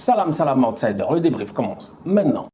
Salam, salam outsider, le débrief commence maintenant.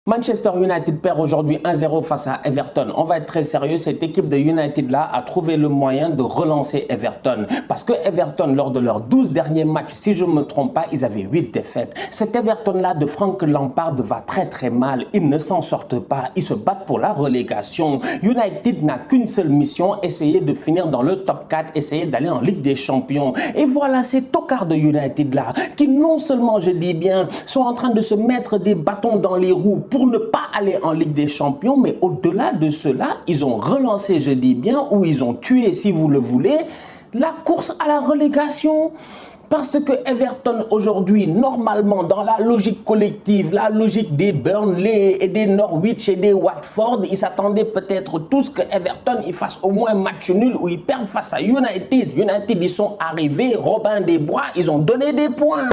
Manchester United perd aujourd'hui 1-0 face à Everton. On va être très sérieux, cette équipe de United-là a trouvé le moyen de relancer Everton. Parce que Everton, lors de leurs 12 derniers matchs, si je ne me trompe pas, ils avaient 8 défaites. Cet Everton-là de Frank Lampard va très très mal. Ils ne s'en sortent pas. Ils se battent pour la relégation. United n'a qu'une seule mission, essayer de finir dans le top 4, essayer d'aller en Ligue des Champions. Et voilà, ces tocards de United-là, qui non seulement, je dis bien, sont en train de se mettre des bâtons dans les roues pour ne pas aller en Ligue des Champions, mais au-delà de cela, ils ont relancé, je dis bien, ou ils ont tué, si vous le voulez, la course à la relégation. Parce que Everton aujourd'hui, normalement, dans la logique collective, la logique des Burnley et des Norwich et des Watford, ils s'attendaient peut-être tous que Everton il fasse au moins un match nul où ils perdent face à United. United, ils sont arrivés, Robin des Bois, ils ont donné des points.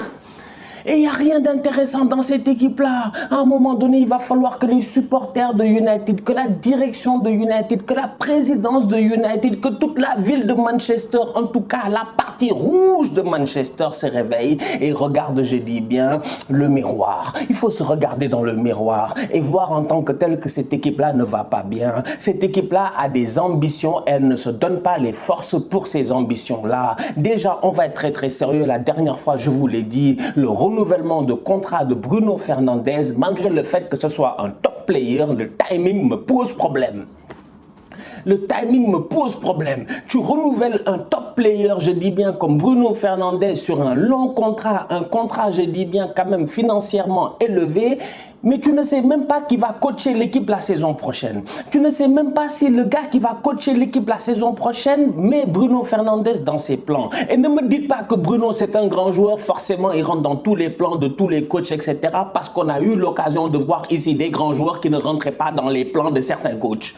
Et il n'y a rien d'intéressant dans cette équipe-là. À un moment donné, il va falloir que les supporters de United, que la direction de United, que la présidence de United, que toute la ville de Manchester, en tout cas la partie rouge de Manchester se réveille et regarde, je dis bien, le miroir. Il faut se regarder dans le miroir et voir en tant que tel que cette équipe-là ne va pas bien. Cette équipe-là a des ambitions, elle ne se donne pas les forces pour ces ambitions-là. Déjà, on va être très très sérieux. La dernière fois, je vous l'ai dit, le renouvellement de contrat de Bruno Fernandes, malgré le fait que ce soit un top player, le timing me pose problème. Le timing me pose problème. Tu renouvelles un top player, je dis bien, comme Bruno Fernandes sur un long contrat, un contrat, je dis bien, quand même financièrement élevé, mais tu ne sais même pas qui va coacher l'équipe la saison prochaine. Tu ne sais même pas si le gars qui va coacher l'équipe la saison prochaine met Bruno Fernandes dans ses plans. Et ne me dites pas que Bruno, c'est un grand joueur, forcément, il rentre dans tous les plans de tous les coachs, etc. Parce qu'on a eu l'occasion de voir ici des grands joueurs qui ne rentraient pas dans les plans de certains coachs.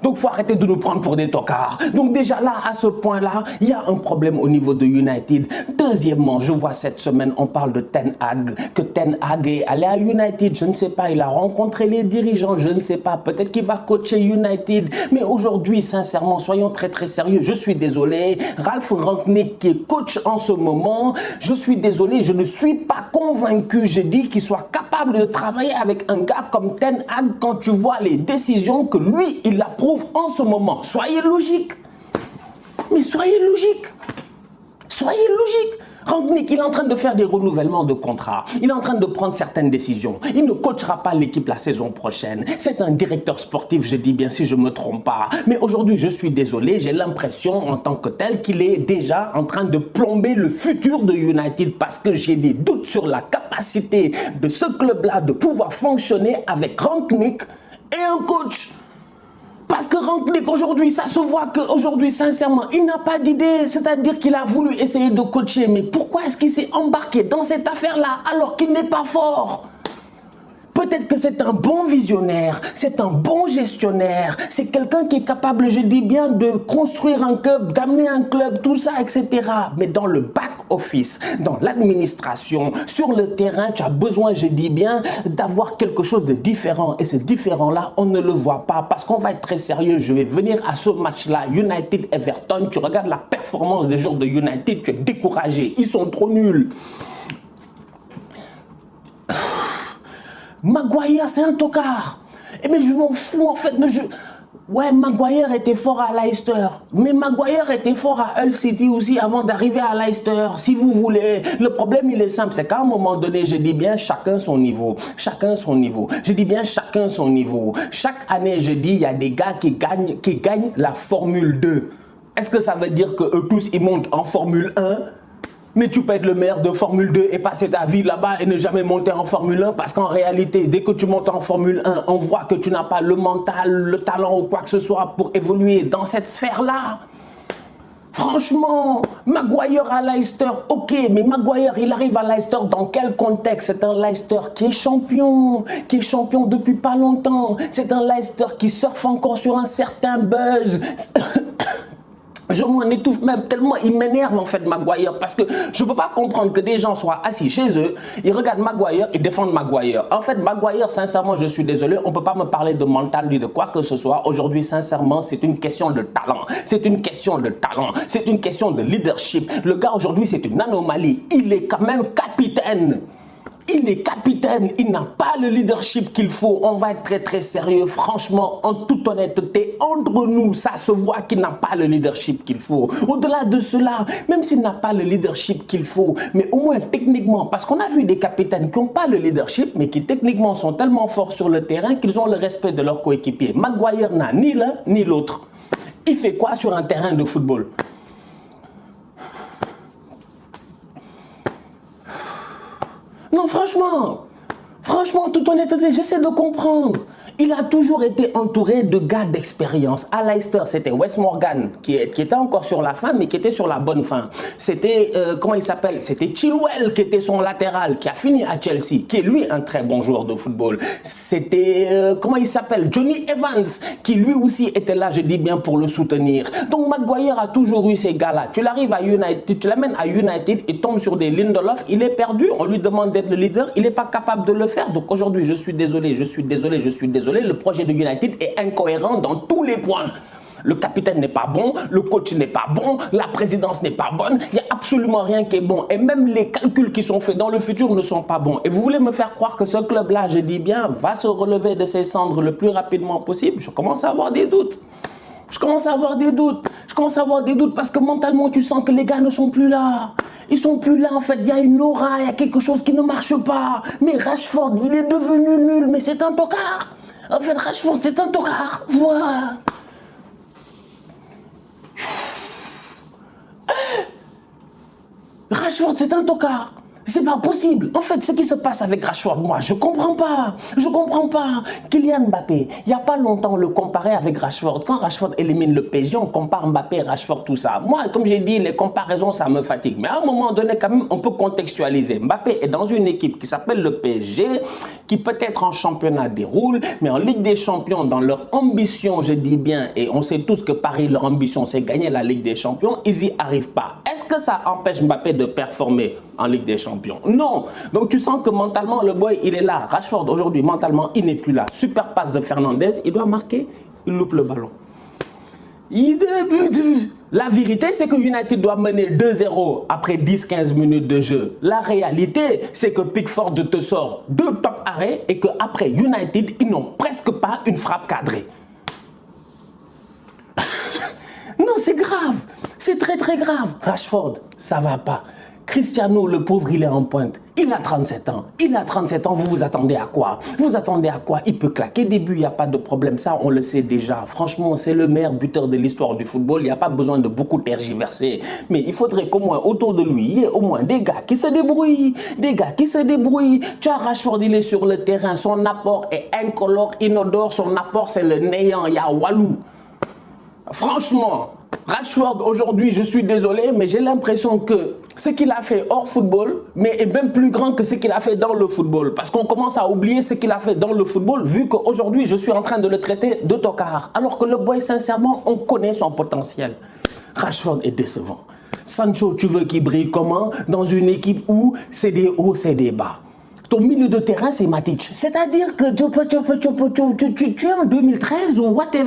Donc, il faut arrêter de nous prendre pour des tocards. Donc, déjà là, à ce point-là, il y a un problème au niveau de United. Deuxièmement, je vois cette semaine, on parle de Ten Hag, que Ten Hag est allé à United. Je ne sais pas, il a rencontré les dirigeants, je ne sais pas. Peut-être qu'il va coacher United. Mais aujourd'hui, sincèrement, soyons très très sérieux. Je suis désolé. Ralph Rangnick, qui est coach en ce moment, je suis désolé, je ne suis pas convaincu, je dis, qu'il soit capable de travailler avec un gars comme Ten Hag quand tu vois les décisions que lui, il approuve en ce moment. Soyez logique. Mais soyez logique. Soyez logique. Rangnick, il est en train de faire des renouvellements de contrats. Il est en train de prendre certaines décisions. Il ne coachera pas l'équipe la saison prochaine. C'est un directeur sportif, je dis bien, si je ne me trompe pas. Mais aujourd'hui, je suis désolé, j'ai l'impression en tant que tel qu'il est déjà en train de plomber le futur de United parce que j'ai des doutes sur la capacité de ce club-là de pouvoir fonctionner avec Rangnick et un coach. Parce que Rangnick aujourd'hui, ça se voit qu'aujourd'hui, sincèrement, il n'a pas d'idée. C'est-à-dire qu'il a voulu essayer de coacher. Mais pourquoi est-ce qu'il s'est embarqué dans cette affaire-là alors qu'il n'est pas fort ? Peut-être que c'est un bon visionnaire, c'est un bon gestionnaire, c'est quelqu'un qui est capable, je dis bien, de construire un club, d'amener un club, tout ça, etc. Mais dans le back-office, dans l'administration, sur le terrain, tu as besoin, je dis bien, d'avoir quelque chose de différent. Et ce différent-là, on ne le voit pas parce qu'on va être très sérieux. Je vais venir à ce match-là, United-Everton. Tu regardes la performance des joueurs de United, tu es découragé. Ils sont trop nuls. Maguire, c'est un tocard. Et mais je m'en fous en fait. Ouais, Maguire était fort à Leicester. Mais Maguire était fort à Hull City aussi avant d'arriver à Leicester. Si vous voulez, le problème il est simple. C'est qu'à un moment donné, je dis bien chacun son niveau. Chacun son niveau. Je dis bien chacun son niveau. Chaque année, je dis, il y a des gars qui gagnent la Formule 2. Est-ce que ça veut dire qu'eux tous, ils montent en Formule 1 ? Mais tu peux être le maire de Formule 2 et passer ta vie là-bas et ne jamais monter en Formule 1 parce qu'en réalité, dès que tu montes en Formule 1, on voit que tu n'as pas le mental, le talent ou quoi que ce soit pour évoluer dans cette sphère-là. Franchement, Maguire à Leicester, ok, mais Maguire, il arrive à Leicester dans quel contexte? C'est un Leicester qui est champion depuis pas longtemps. C'est un Leicester qui surfe encore sur un certain buzz. Je m'en étouffe même tellement il m'énerve en fait Maguire parce que je ne peux pas comprendre que des gens soient assis chez eux, ils regardent Maguire et défendent Maguire. En fait Maguire, sincèrement je suis désolé, on ne peut pas me parler de mental ni de quoi que ce soit. Aujourd'hui sincèrement c'est une question de talent, c'est une question de talent, c'est une question de leadership. Le gars aujourd'hui c'est une anomalie, il est quand même capitaine. Il est capitaine, il n'a pas le leadership qu'il faut. On va être très très sérieux. Franchement, en toute honnêteté, entre nous, ça se voit qu'il n'a pas le leadership qu'il faut. Au-delà de cela, même s'il n'a pas le leadership qu'il faut, mais au moins techniquement, parce qu'on a vu des capitaines qui n'ont pas le leadership, mais qui techniquement sont tellement forts sur le terrain qu'ils ont le respect de leurs coéquipiers. Maguire n'a ni l'un ni l'autre. Il fait quoi sur un terrain de football? Non, franchement, toute honnêteté, j'essaie de comprendre. Il a toujours été entouré de gars d'expérience. À Leicester, c'était Wes Morgan qui était encore sur la fin, mais qui était sur la bonne fin. C'était, comment il s'appelle? C'était Chilwell qui était son latéral, qui a fini à Chelsea, qui est lui un très bon joueur de football. C'était, comment il s'appelle? Johnny Evans, qui lui aussi était là, je dis bien, pour le soutenir. Donc Maguire a toujours eu ces gars-là. Tu l'arrives à United, tu l'amènes à United, il tombe sur des Lindelof, il est perdu, on lui demande d'être le leader, il n'est pas capable de le faire. Donc aujourd'hui, je suis désolé, le projet de United est incohérent dans tous les points. Le capitaine n'est pas bon, le coach n'est pas bon, la présidence n'est pas bonne, il n'y a absolument rien qui est bon. Et même les calculs qui sont faits dans le futur ne sont pas bons. Et vous voulez me faire croire que ce club-là, je dis bien, va se relever de ses cendres le plus rapidement possible? Je commence à avoir des doutes. Je commence à avoir des doutes parce que mentalement, tu sens que les gars ne sont plus là. Ils sont plus là, en fait. Il y a une aura, il y a quelque chose qui ne marche pas. Mais Rashford, il est devenu nul, mais c'est un tocard. En fait, Rashford, c'est un tocard. Voilà. Rashford, c'est un tocard. C'est pas possible. En fait, ce qui se passe avec Rashford, moi, je comprends pas. Je comprends pas. Kylian Mbappé, il n'y a pas longtemps, on le comparait avec Rashford. Quand Rashford élimine le PSG, on compare Mbappé, Rashford, tout ça. Moi, comme j'ai dit, les comparaisons, ça me fatigue. Mais à un moment donné, quand même, on peut contextualiser. Mbappé est dans une équipe qui s'appelle le PSG, qui peut-être en championnat déroule, mais en Ligue des Champions, dans leur ambition, je dis bien, et on sait tous que Paris, leur ambition, c'est gagner la Ligue des Champions, ils n'y arrivent pas. Est-ce que ça empêche Mbappé de performer en Ligue des Champions? Non. Donc tu sens que mentalement, le boy, il est là. Rashford, aujourd'hui, mentalement, il n'est plus là. Super passe de Fernandez, il doit marquer, il loupe le ballon. La vérité, c'est que United doit mener 2-0 après 10-15 minutes de jeu. La réalité, c'est que Pickford te sort 2 top arrêts et qu'après United, ils n'ont presque pas une frappe cadrée. Non, c'est grave. C'est très très grave. Rashford, ça va pas. Cristiano, le pauvre, il est en pointe. Il a 37 ans. Il a 37 ans. Vous vous attendez à quoi? Vous attendez à quoi? Il peut claquer des buts, il n'y a pas de problème. Ça, on le sait déjà. Franchement, c'est le meilleur buteur de l'histoire du football. Il n'y a pas besoin de beaucoup tergiverser. Mais il faudrait qu'au moins, autour de lui, il y ait au moins des gars qui se débrouillent. Des gars qui se débrouillent. Tu as Rashford, il est sur le terrain. Son apport est incolore, inodore. Son apport, c'est le néant. Il y a Walou. Franchement, Rashford, aujourd'hui, je suis désolé, mais j'ai l'impression que ce qu'il a fait hors football, mais est même plus grand que ce qu'il a fait dans le football. Parce qu'on commence à oublier ce qu'il a fait dans le football, vu qu'aujourd'hui, je suis en train de le traiter de tocard. Alors que le boy, sincèrement, on connaît son potentiel. Rashford est décevant. Sancho, tu veux qu'il brille comment? Dans une équipe où c'est des hauts, c'est des bas. Ton milieu de terrain, c'est Matic. C'est-à-dire que tu es en 2013 ou what the...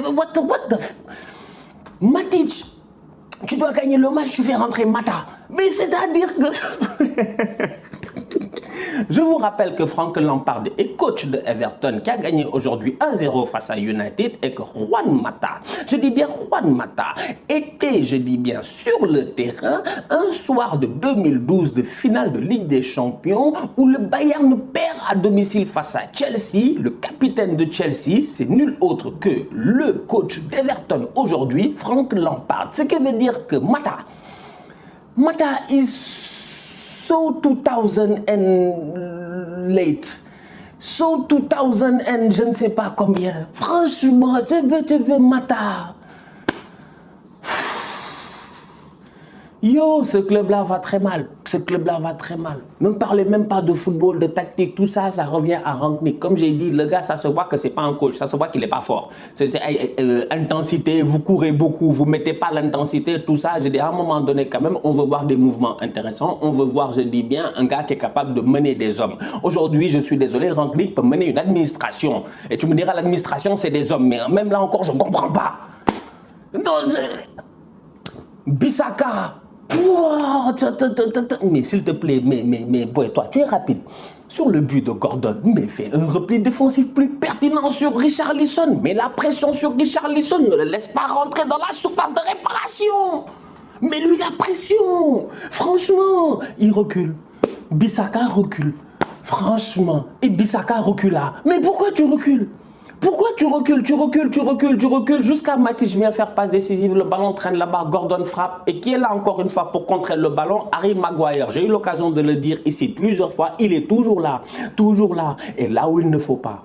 Matic, tu dois gagner le match, tu fais rentrer Mata. Mais c'est-à-dire que... Je vous rappelle que Frank Lampard est coach de Everton qui a gagné aujourd'hui 1-0 face à United et que Juan Mata, je dis bien Juan Mata, était, je dis bien, sur le terrain un soir de 2012 de finale de Ligue des Champions où le Bayern perd à domicile face à Chelsea. Le capitaine de Chelsea, c'est nul autre que le coach d'Everton aujourd'hui, Frank Lampard. Ce qui veut dire que Mata is so 2000 and late, so 2000 and je ne sais pas combien. Franchement, tu veux Mata. Yo, ce club-là va très mal. Ce club-là va très mal. Ne me parlez même pas de football, de tactique. Tout ça, ça revient à Rangnick. Comme j'ai dit, le gars, ça se voit que c'est pas un coach. Ça se voit qu'il n'est pas fort. C'est intensité, vous courez beaucoup, vous mettez pas l'intensité, tout ça. Je dis, à un moment donné, quand même, on veut voir des mouvements intéressants. On veut voir, je dis bien, un gars qui est capable de mener des hommes. Aujourd'hui, je suis désolé, Rangnick peut mener une administration. Et tu me diras, l'administration, c'est des hommes. Mais même là encore, je ne comprends pas. Non, Bissaka. Mais s'il te plaît, mais boy, toi, tu es rapide. Sur le but de Gordon, mais fais un repli défensif plus pertinent sur Richarlison. Mais la pression sur Richarlison, ne le laisse pas rentrer dans la surface de réparation. Mais lui, la pression. Franchement, il recule. Bissaka recule. Franchement, et Bissaka recula. Mais pourquoi tu recules? Pourquoi tu recules, jusqu'à Matic vient faire passe décisive, le ballon traîne là-bas, Gordon frappe et qui est là encore une fois pour contrer le ballon, Harry Maguire. J'ai eu l'occasion de le dire ici plusieurs fois, il est toujours là et là où il ne faut pas.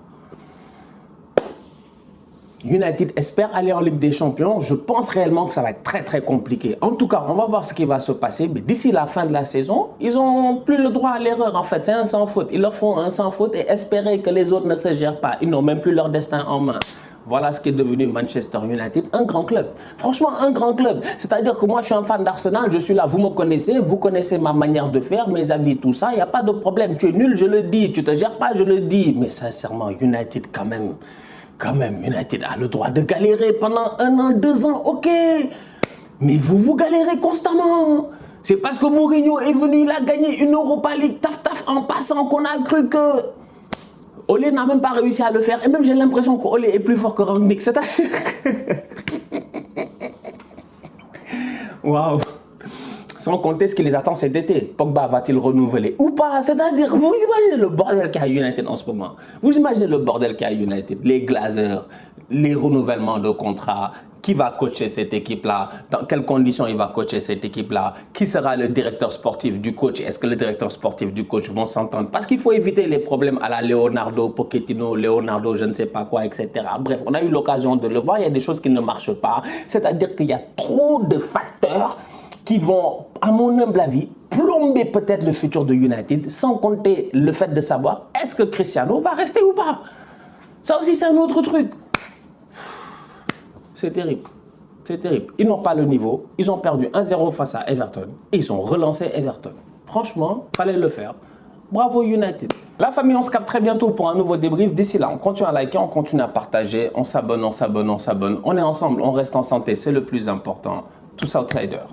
United espère aller en Ligue des Champions. Je pense réellement que ça va être très très compliqué. En tout cas, on va voir ce qui va se passer. Mais d'ici la fin de la saison, ils n'ont plus le droit à l'erreur en fait. C'est un sans faute. Ils leur font un sans faute et espérer que les autres ne se gèrent pas. Ils n'ont même plus leur destin en main. Voilà ce qui est devenu Manchester United, un grand club. Franchement, un grand club. C'est-à-dire que moi, je suis un fan d'Arsenal, je suis là, vous me connaissez, vous connaissez ma manière de faire, mes avis, tout ça, il n'y a pas de problème. Tu es nul, je le dis. Tu te gères pas, je le dis. Mais sincèrement, United quand même. Quand même, United a le droit de galérer pendant 1 an, 2 ans, ok. Mais vous galérez constamment. C'est parce que Mourinho est venu, il a gagné une Europa League, taf en passant, qu'on a cru que Ole n'a même pas réussi à le faire. Et même j'ai l'impression que Ole est plus fort que Rangnick. C'est-à-dire... Waouh. Sans compter ce qui les attend cet été. Pogba va-t-il renouveler ou pas? C'est-à-dire, vous imaginez le bordel qu'il y a à United en ce moment. Vous imaginez le bordel qu'il y a à United. Les Glazers, les renouvellements de contrats. Qui va coacher cette équipe-là? Dans quelles conditions il va coacher cette équipe-là? Qui sera le directeur sportif du coach? Est-ce que le directeur sportif du coach vont s'entendre? Parce qu'il faut éviter les problèmes à la Leonardo, Pochettino, Leonardo, je ne sais pas quoi, etc. Bref, on a eu l'occasion de le voir. Il y a des choses qui ne marchent pas. C'est-à-dire qu'il y a trop de facteurs qui vont, à mon humble avis, plomber peut-être le futur de United, sans compter le fait de savoir est-ce que Cristiano va rester ou pas. Ça aussi, c'est un autre truc. C'est terrible. C'est terrible. Ils n'ont pas le niveau. Ils ont perdu 1-0 face à Everton. Et ils ont relancé Everton. Franchement, il fallait le faire. Bravo United. La famille, on se capte très bientôt pour un nouveau débrief. D'ici là, on continue à liker, on continue à partager. On s'abonne. On est ensemble, on reste en santé. C'est le plus important. Tous outsiders.